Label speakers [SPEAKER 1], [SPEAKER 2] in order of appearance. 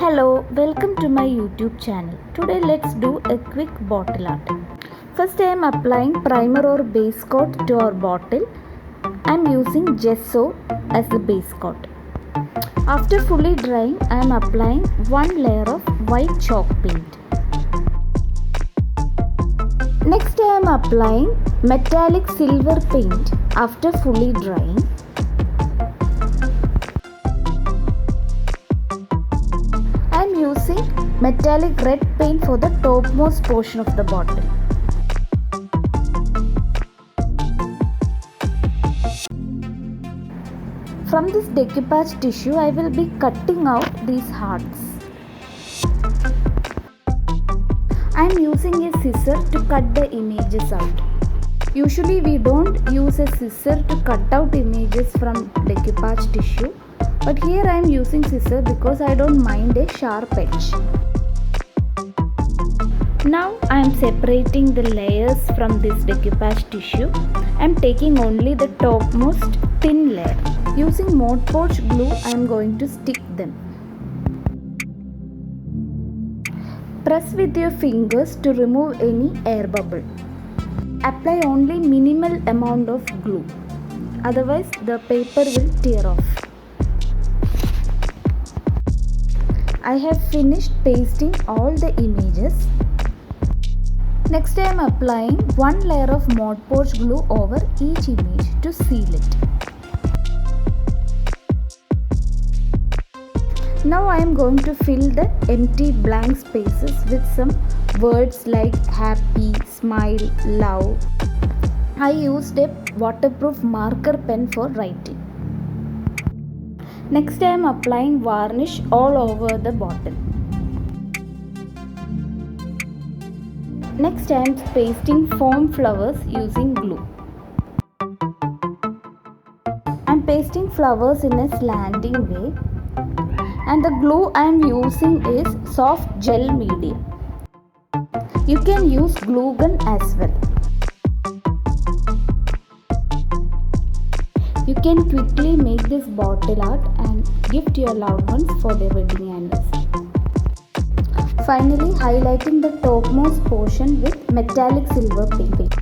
[SPEAKER 1] Hello, welcome to my YouTube channel. Today let's do a quick bottle art. First I am applying primer or base coat to our bottle. I am using gesso as the base coat. After fully drying, I am applying one layer of white chalk paint. Next I am applying metallic silver paint after fully drying. I am using metallic red paint for the topmost portion of the bottle. From this decoupage tissue, I will be cutting out these hearts. I am using a scissor to cut the images out. Usually we don't use a scissor to cut out images from decoupage tissue. But here I am using scissor because I don't mind a sharp edge. Now I am separating the layers from this decoupage tissue. I am taking only the topmost thin layer. Using Mod Podge glue I am going to stick them. Press with your fingers to remove any air bubble. Apply only minimal amount of glue. Otherwise the paper will tear off. I have finished pasting all the images. Next I am applying one layer of Mod Podge glue over each image to seal it. Now I am going to fill the empty blank spaces with some words like happy, smile, love. I used a waterproof marker pen for writing. Next I am applying varnish all over the bottle. Next I am pasting foam flowers using glue. I am pasting flowers in a slanting way, and the glue I am using is soft gel medium. You can use glue gun as well. You can quickly make this bottle art and gift your loved ones for their wedding anniversary. Finally, highlighting the topmost portion with metallic silver paint.